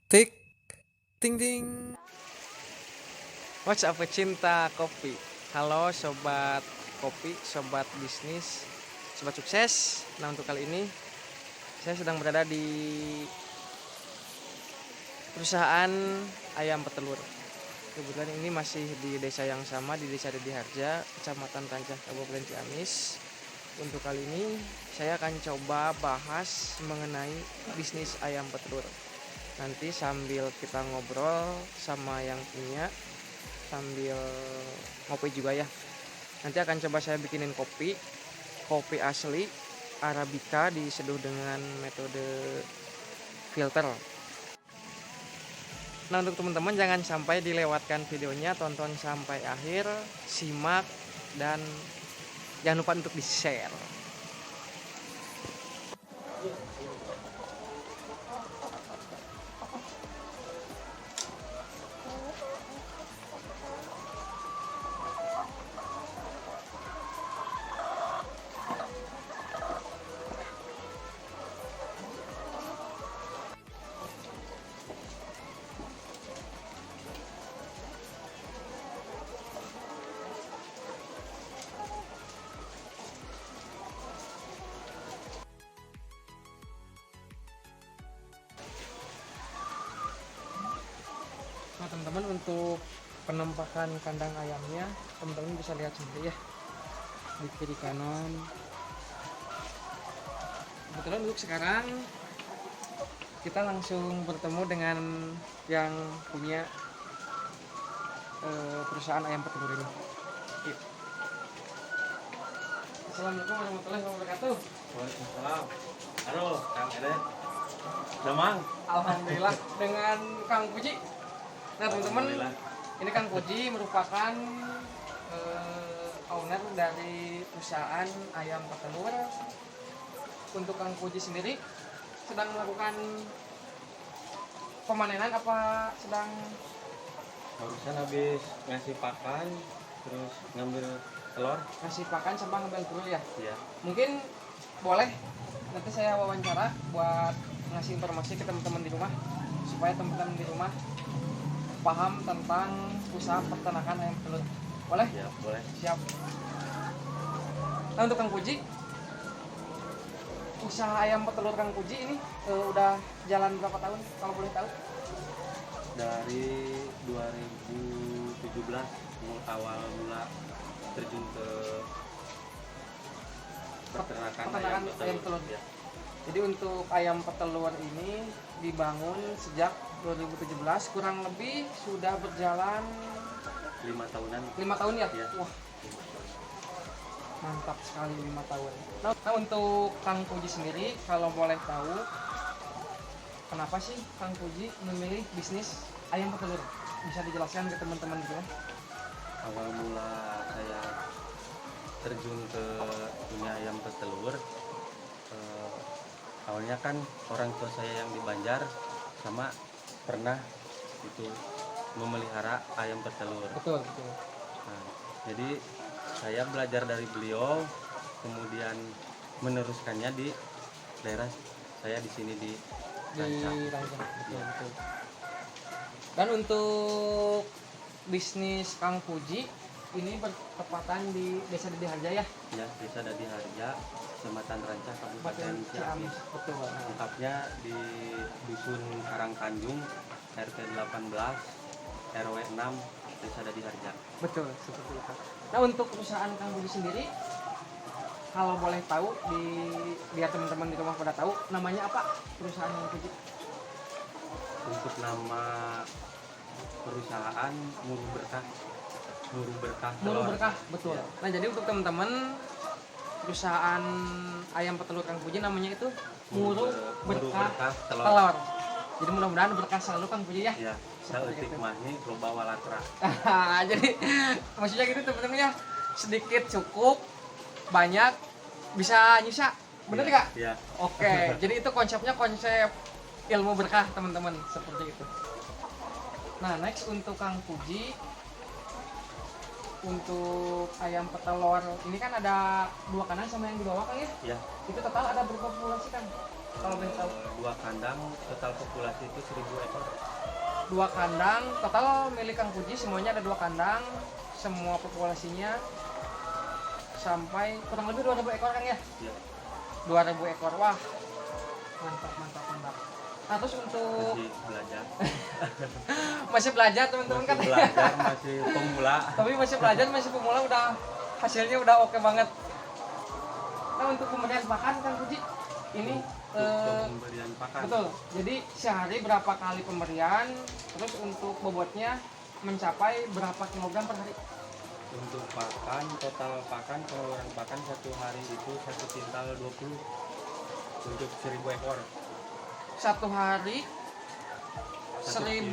Tik, ting ting. What's up pecinta kopi? Halo sobat kopi, sobat bisnis, sobat sukses. Nah untuk kali ini saya sedang berada di perusahaan ayam petelur. Kebetulan ini masih di desa yang sama, di Desa Dedi Harja, Kecamatan Rancah, Kabupaten Ciamis. Untuk kali ini saya akan coba bahas mengenai bisnis ayam petelur. Nanti sambil kita ngobrol sama yang punya, sambil ngopi juga ya. Nanti akan coba saya bikinin kopi asli Arabica diseduh dengan metode filter. Nah untuk teman-teman jangan sampai dilewatkan videonya, tonton sampai akhir, simak dan jangan lupa untuk di-share. Nah teman-teman untuk penampakan kandang ayamnya teman-teman bisa lihat sendiri ya, di kiri kanan. Kebetulan untuk sekarang kita langsung bertemu dengan yang punya perusahaan ayam petelur ini. Yuk. Assalamualaikum warahmatullahi wabarakatuh. Waalaikumsalam. Halo, Kang Eden. Damang. Alhamdulillah dengan Kang Puji. Nah teman-teman, Alhamdulillah. ini Kang Puji merupakan owner dari perusahaan ayam petelur. Untuk Kang Puji sendiri sedang melakukan pemanenan apa sedang Barusan habis ngasih pakan, terus ngambil telur. ngasih pakan sama ngambil telur ya? Iya. Mungkin boleh nanti saya wawancara buat ngasih informasi ke teman-teman di rumah supaya teman-teman di rumah paham tentang usaha peternakan ayam petelur. Boleh? Ya, boleh. Siap. Nah untuk Kang Puji, usaha ayam petelur Kang Puji ini udah jalan berapa tahun kalau boleh tahu? Dari 2017 awal mula terjun ke peternakan ayam petelur. Ya, Jadi untuk ayam petelur ini dibangun sejak 2017, kurang lebih sudah berjalan 5 tahunan. 5 tahun ya? Ya. Wah, mantap sekali 5 tahun. Nah untuk Kang Puji sendiri kalau boleh tahu, kenapa sih Kang Puji memilih bisnis ayam petelur? Bisa dijelaskan ke teman-teman gitu ya? Awal mula saya terjun ke dunia ayam petelur, awalnya kan orang tua saya yang di Banjar sama pernah itu memelihara ayam petelur. Betul, betul. Nah, jadi saya belajar dari beliau, kemudian meneruskannya di daerah saya di sini di Rancah. Rancah, betul, betul. Dan untuk bisnis Kang Puji ini bertepatan di Desa Dedi Harja ya? Ya, Desa Dedi Harja, Kecamatan Rancah, Kabupaten Ciamis. Betul. Lengkapnya di Dusun Karangtanjung, RT 18, RW 6, Desa Dedi Harja. Betul, seperti itu. Nah untuk perusahaan Kang Puji sendiri, kalau boleh tahu, biar teman-teman di rumah pada tahu, namanya apa perusahaan Kang Puji? Untuk nama perusahaan Muru Berkah. Muru Berkah. Mulu Berkah, betul. Ya. Nah jadi untuk teman-teman, perusahaan ayam petelur Kang Puji namanya itu Muru Berkah Telur. Jadi mudah-mudahan berkah selalu Kang Puji ya. Ya, saeutik mahni loba walatra. Jadi maksudnya gitu teman-teman ya, sedikit cukup, banyak bisa nyisa. Bener nggak? Ya. Oke, jadi itu konsepnya konsep ilmu berkah teman-teman, seperti itu. Nah next untuk Kang Puji, untuk ayam petelur ini kan ada 2 kanan sama yang di bawah Kang ya? Ya, Itu total ada berapa populasi Kang? Kalau boleh tahu. 2 kandang total populasi itu 1000 ekor. 2 kandang total milik Kang Puji, semuanya ada 2 kandang, semua populasinya sampai kurang lebih 2000 ekor Kang ya. Ya, 2000 ekor. Wah, mantap mantap mantap. Nah, terus untuk masih belajar. masih belajar teman-teman kan. Masih belajar, masih pemula. Tapi masih belajar, masih pemula, udah hasilnya udah oke banget. Nah, untuk pemberian pakan Kang Puji ini Untuk pemberian pakan. betul. Jadi sehari berapa kali pemberian, terus untuk bobotnya mencapai berapa kilogram per hari? Untuk pakan, total pakan, pengeluaran pakan satu hari itu 1 kintal 20 untuk 1000 ekor. Satu hari Satu 1000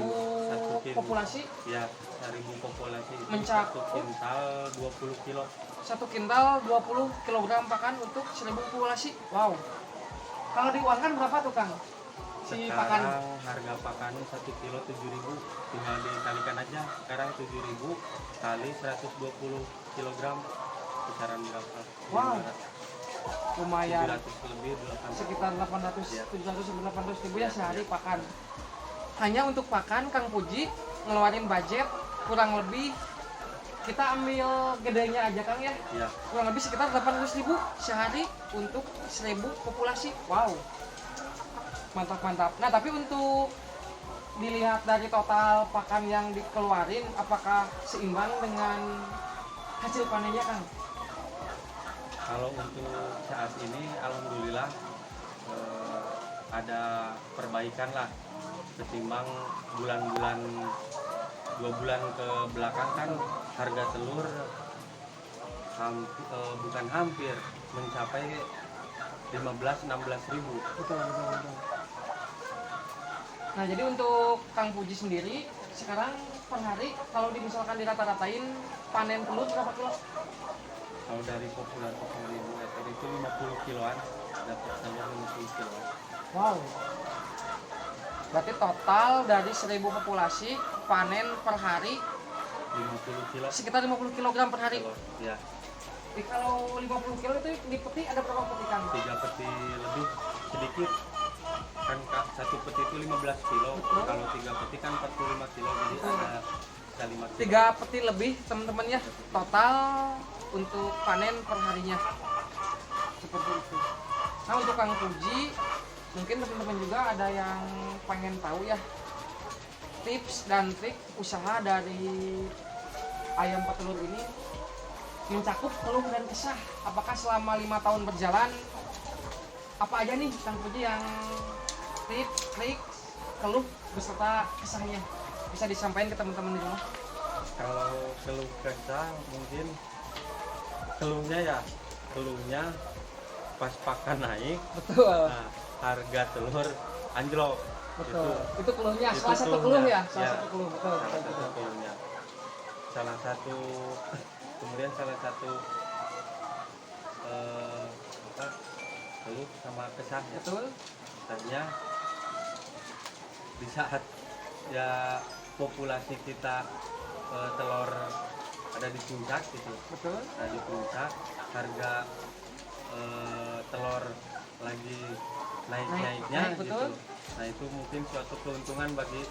kilo. populasi, Ya, 1000 populasi itu Mencakup 1 kintal 20 kilo. 1 kintal 20 kilogram pakan untuk 1000 populasi. Wow. Kalau diuangkan berapa tuh Kang? Si pakan. Sekarang harga pakan 1 kilo 7.000, tinggal dikalikan aja. Sekarang 7.000 kali 120 kilogram, kisaran berapa? Wow. Lumayan. 700 lebih 800. Sekitar 800, Ya. 700 sampai 800 ribu ya sehari pakan. Hanya untuk pakan Kang Puji ngeluarin budget kurang lebih, kita ambil gedenya aja Kang ya, Ya, kurang lebih sekitar 800 ribu sehari untuk 1000 populasi. Wow, mantap mantap. Nah, tapi untuk dilihat dari total pakan yang dikeluarin, apakah seimbang dengan hasil panennya Kang? kalau untuk saat ini alhamdulillah ada perbaikan lah ketimbang bulan-bulan 2 bulan ke belakang kan harga telur bukan hampir mencapai 15-16 ribu. Betul, betul, betul. Nah, jadi untuk Kang Puji sendiri sekarang per hari kalau misalkan dirata-ratain panen telur berapa kilo? Kalau dari populasi 1000 ekor itu 50 kiloan, dapatnya 50 kiloan. Wow. Berarti total dari 1000 populasi panen per hari 50 kilo sekitar 50 kg per hari. telur. Ya, Jadi kalau 50 kilo itu di peti ada berapa peti Kang? 3 peti lebih sedikit. Kan satu peti itu 15 kilo. Betul. Kalau 3 peti kan 45 kilo, jadi Betul. ada bisa 5 kilo. 3 peti lebih teman-teman ya total untuk panen per harinya, seperti itu. Nah, untuk Kang Puji mungkin teman-teman juga ada yang pengen tahu ya tips dan trik usaha dari ayam petelur ini, mencakup keluh dan kesah. Apakah selama 5 tahun berjalan apa aja nih Kang Puji yang tips, trik, keluh beserta kesahnya bisa disampaikan ke teman-teman di rumah? Kalau keluh kesah mungkin keluhnya pas pakan naik, Betul. nah, harga telur anjlok. Betul. Itu keluhnya, itu salah satu keluhnya. keluh ya, salah Ya, satu keluh. Betul, salah betul, satu betul. keluhnya. Salah satu kemudian salah satu apa, keluh sama kesahnya. Betul. Kesahnya di saat ya populasi kita telur ada di puncak gitu, Betul. ada di puncak, harga telur lagi naik-naiknya Naik, gitu. betul. Nah, itu mungkin suatu keuntungan bagi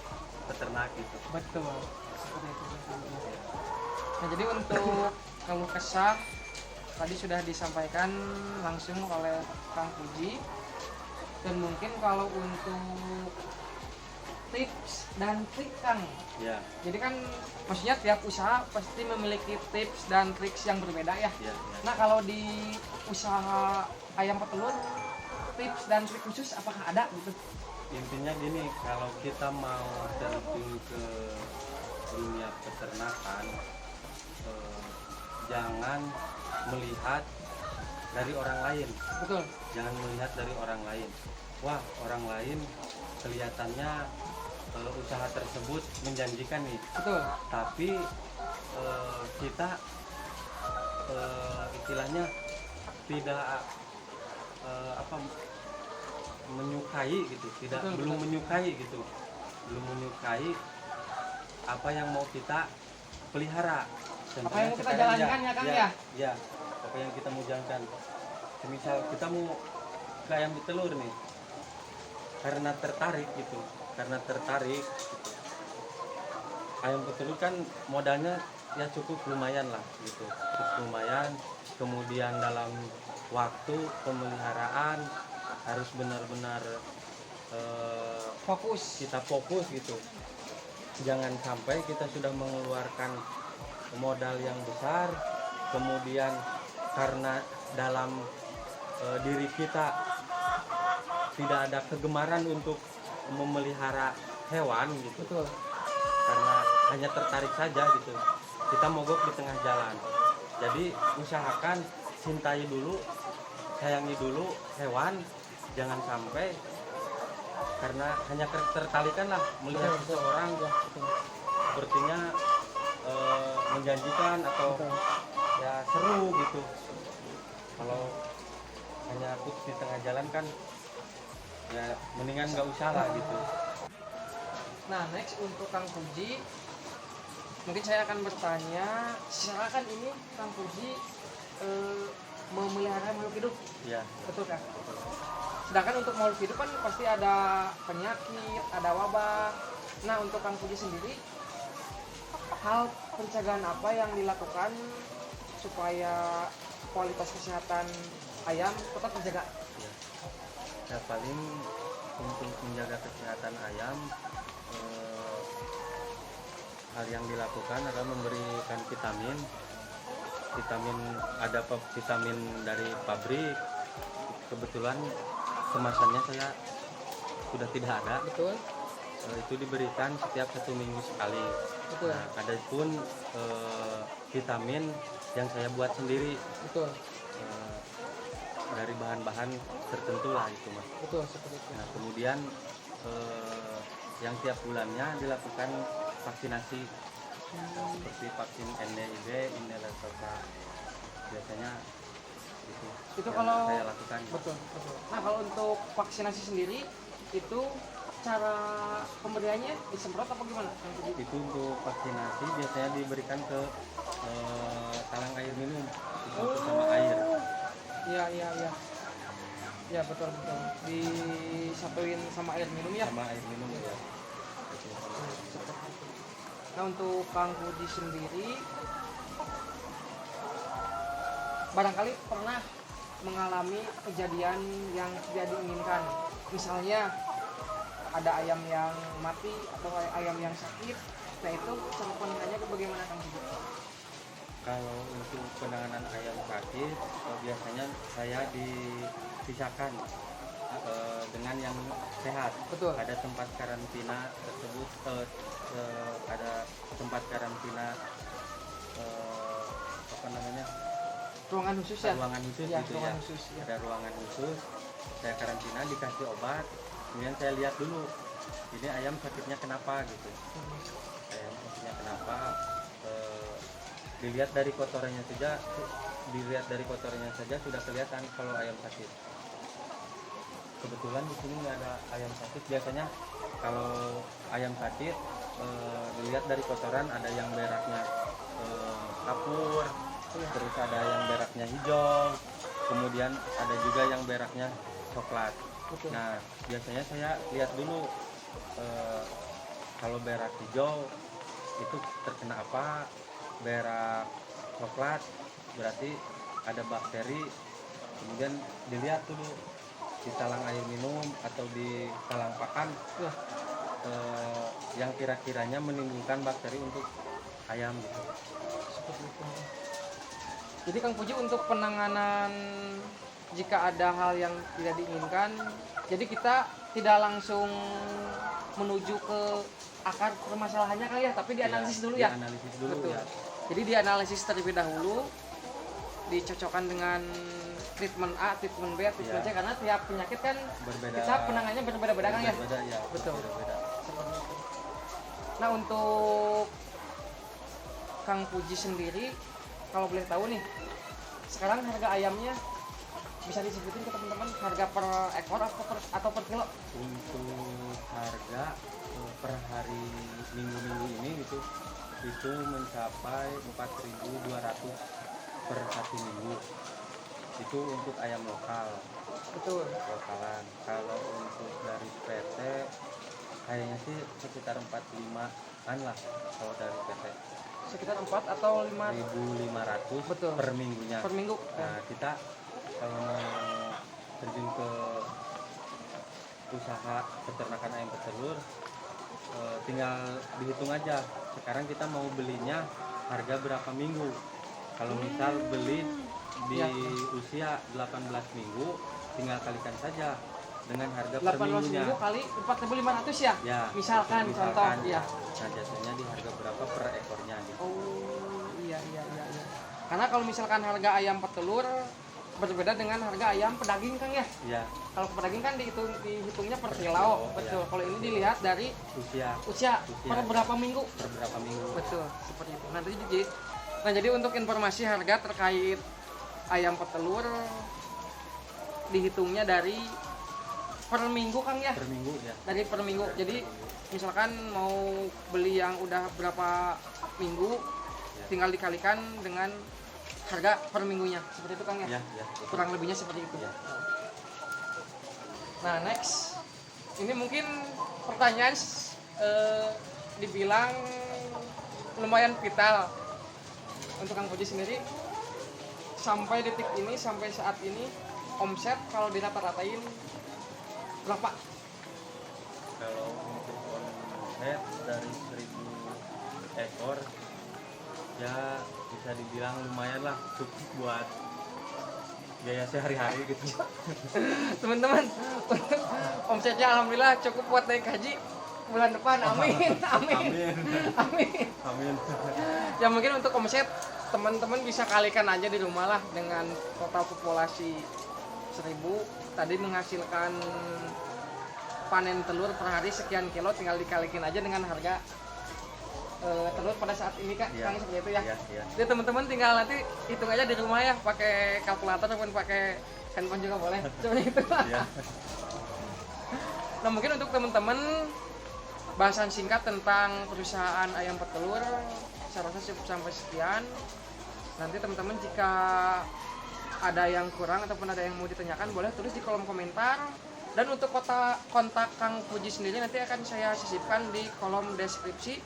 peternak gitu. Betul. Seperti itu. Nah, jadi untuk keluh kesah tadi sudah disampaikan langsung oleh Kang Puji. Dan mungkin kalau untuk tips dan trik Kang, Ya, jadi kan maksudnya tiap usaha pasti memiliki tips dan trik yang berbeda ya. ya, ya. Nah, kalau di usaha ayam petelur tips dan trik khusus apakah ada gitu? Intinya gini, kalau kita mau terjun ke dunia peternakan, jangan melihat dari orang lain. Betul. Jangan melihat dari orang lain. Wah, orang lain kelihatannya usaha tersebut menjanjikan nih, Betul. tapi kita istilahnya tidak apa, menyukai gitu, tidak Betul, belum betul. menyukai gitu, belum menyukai apa yang mau kita pelihara. Apa yang mau kita sekarang jalankan ya, Kang, ya? Ya, apa yang kita mau jalankan. Misal kita mau ke ayam petelur nih, karena tertarik gitu, karena tertarik gitu. Ayam petelur kan modalnya ya cukup lumayan lah gitu, cukup lumayan. Kemudian dalam waktu pemeliharaan harus benar-benar Fokus. kita fokus gitu. Jangan sampai kita sudah mengeluarkan modal yang besar, kemudian karena dalam diri kita tidak ada kegemaran untuk memelihara hewan gitu, Betul. karena hanya tertarik saja gitu, kita mogok di tengah jalan. Jadi usahakan cintai dulu, sayangi dulu hewan, jangan sampai karena hanya tertarikan lah melihat Betul. seseorang Ya, betul. sepertinya menjanjikan atau Betul. ya seru gitu. Kalau hanya putus di tengah jalan kan ya mendingan nggak usah lah gitu. Nah, next untuk Kang Puji, mungkin saya akan bertanya, silakan ini Kang Puji memelihara makhluk hidup, Ya, betul kan? Sedangkan untuk makhluk hidup kan pasti ada penyakit, ada wabah. Nah, untuk Kang Puji sendiri, hal pencegahan apa yang dilakukan supaya kualitas kesehatan ayam tetap terjaga? ya. Ya paling untuk menjaga kesehatan ayam hal yang dilakukan adalah memberikan vitamin. Ada vitamin dari pabrik. Kebetulan kemasannya saya sudah tidak ada. Betul, Itu diberikan setiap 1 minggu sekali. betul, Nah, ada pun vitamin yang saya buat sendiri betul, dari bahan-bahan tertentu lah itu mas. betul seperti itu. Nah kemudian yang tiap bulannya dilakukan vaksinasi seperti vaksin NDIB, Indonesia biasanya Itu yang kalau saya lakukan. betul, betul. Nah, kalau untuk vaksinasi sendiri itu cara pemberiannya disemprot apa gimana? Kang Puji? Itu untuk vaksinasi biasanya diberikan ke talang air minum itu sama air. Iya, iya, iya. Ya, betul, betul. Disatuin sama air minum ya. Sama air minum ya. Seperti itu. Nah, untuk Kang Puji sendiri barangkali pernah mengalami kejadian yang tidak diinginkan. Misalnya ada ayam yang mati atau ayam yang sakit. Nah, itu cara penanganannya bagaimana Kang Puji? Kalau untuk penanganan ayam sakit biasanya saya dipisahkan dengan yang sehat. Betul. Ada tempat karantina tersebut, ada tempat karantina apa namanya, Ruangan khusus ya? ruangan khusus Ya, gitu ruangan ya. khusus, ya. Ada ruangan khusus, saya karantina, dikasih obat, kemudian saya lihat dulu ini ayam sakitnya kenapa gitu. Ayam sakitnya kenapa, dilihat dari kotorannya saja sudah kelihatan kalau ayam sakit. Kebetulan di sini nggak ada ayam sakit. Biasanya kalau ayam sakit dilihat dari kotoran, ada yang beraknya kapur, terus ada yang beraknya hijau, kemudian ada juga yang beraknya coklat. Betul. Nah biasanya saya lihat dulu kalau berak hijau itu terkena apa, berak coklat berarti ada bakteri. Kemudian dilihat dulu di talang air minum atau di talang pakan Ya. yang kira-kiranya menimbulkan bakteri untuk ayam gitu. Seperti itu. Jadi Kang Puji untuk penanganan jika ada hal yang tidak diinginkan, jadi kita tidak langsung menuju ke akar permasalahannya kali ya, tapi dianalisis dulu ya. Dianalisis dulu. Betul. Ya. Jadi dianalisis terlebih dahulu, dicocokkan dengan treatment A, treatment B, treatment C, Ya. karena tiap penyakit kan Berbeda. kita penanganannya berbeda-beda kan ya. Berbeda ya. Betul. Berbeda. Seperti itu. Nah, untuk Kang Puji sendiri, kalau boleh tahu nih, sekarang harga ayamnya bisa disebutin ke teman-teman harga per ekor atau per kilo? Untuk harga per hari minggu-minggu ini gitu itu mencapai 4.200 per 1 minggu. itu untuk ayam lokal, Betul. lokalan. Kalau untuk dari PT kayaknya sih sekitar 45-an lah kalau dari PT. Sekitar 4 atau 5 1.500 Betul. per minggunya. per minggu. Nah, kita kalau mau terjun ke usaha peternakan ayam petelur, tinggal dihitung aja. Sekarang kita mau belinya harga berapa minggu. Kalau misal beli di Ya. usia 18 minggu, tinggal kalikan saja dengan harga per 18 minggunya. minggu kali 4.500 ya? Ya, Misalkan contoh, ya. Nah, jatuhnya di harga berapa per ekornya gitu. Oh, iya. Karena kalau misalkan harga ayam petelur berbeda dengan harga ayam pedaging Kang ya. Iya, Kalau pedaging kan dihitungnya per Per kilo, kilo, betul. ya. Kalau ini dilihat dari usia usia per berapa minggu. per berapa minggu. Betul, seperti itu. Jadi untuk informasi harga terkait ayam petelur dihitungnya dari per minggu Kang ya. Per minggu ya. Dari per minggu. Jadi misalkan mau beli yang udah berapa minggu, Ya. tinggal dikalikan dengan harga per minggunya. Seperti itu Kang ya. Ya. Kurang lebihnya seperti itu. Ya. Nah, next. Ini mungkin pertanyaan dibilang lumayan vital untuk Kang Puji sendiri. Sampai detik ini, sampai saat ini omset kalau dirata-ratain berapa? Kalau untuk omset dari 1.000 ekor ya bisa dibilang lumayan lah, cukup buat biaya sehari-hari gitu. Teman-teman, omsetnya alhamdulillah cukup buat naik haji bulan depan. Amin. Amin. Ya mungkin untuk omset teman-teman bisa kalikan aja di rumah lah dengan total populasi 1.000 tadi menghasilkan panen telur per hari sekian kilo, tinggal dikalikin aja dengan harga telur pada saat ini Kak. Iya. Kang seperti itu ya. Iya. Jadi teman-teman tinggal nanti hitung aja di rumah ya, pakai kalkulator ataupun pakai handphone juga boleh. Seperti itu. Iya. Nah mungkin untuk teman-teman bahasan singkat tentang perusahaan ayam petelur saya rasa cukup sampai sekian. Nanti teman-teman jika ada yang kurang ataupun ada yang mau ditanyakan boleh tulis di kolom komentar. Dan untuk kontak Kang Puji sendiri nanti akan saya sisipkan di kolom deskripsi.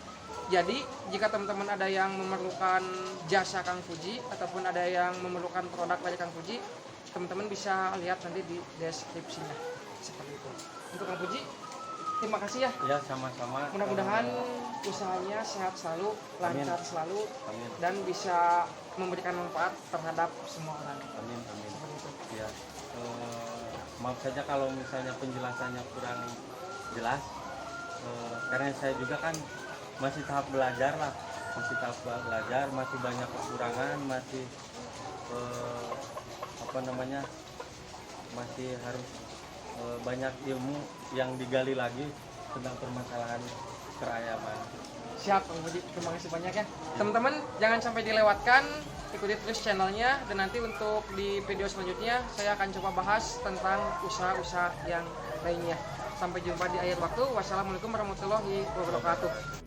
Jadi jika teman-teman ada yang memerlukan jasa Kang Puji ataupun ada yang memerlukan produk dari Kang Puji, teman-teman bisa lihat nanti di deskripsinya. Seperti itu. Untuk Kang Puji, terima kasih ya. Ya, sama-sama. Mudah-mudahan usahanya sehat selalu, lancar selalu, Amin. dan bisa memberikan manfaat terhadap semua orang. Amin. Seperti itu. Ya. Maaf saja kalau misalnya penjelasannya kurang jelas. Karena saya juga kan masih tahap belajar, masih banyak kekurangan, masih masih harus banyak ilmu yang digali lagi tentang permasalahan perayaman. Siap, Kang Budi. Terima kasih banyak ya. Teman-teman, jangan sampai dilewatkan, ikuti terus channelnya, dan nanti untuk di video selanjutnya saya akan coba bahas tentang usaha-usaha yang lainnya. Sampai jumpa di akhir waktu. Wassalamualaikum warahmatullahi wabarakatuh.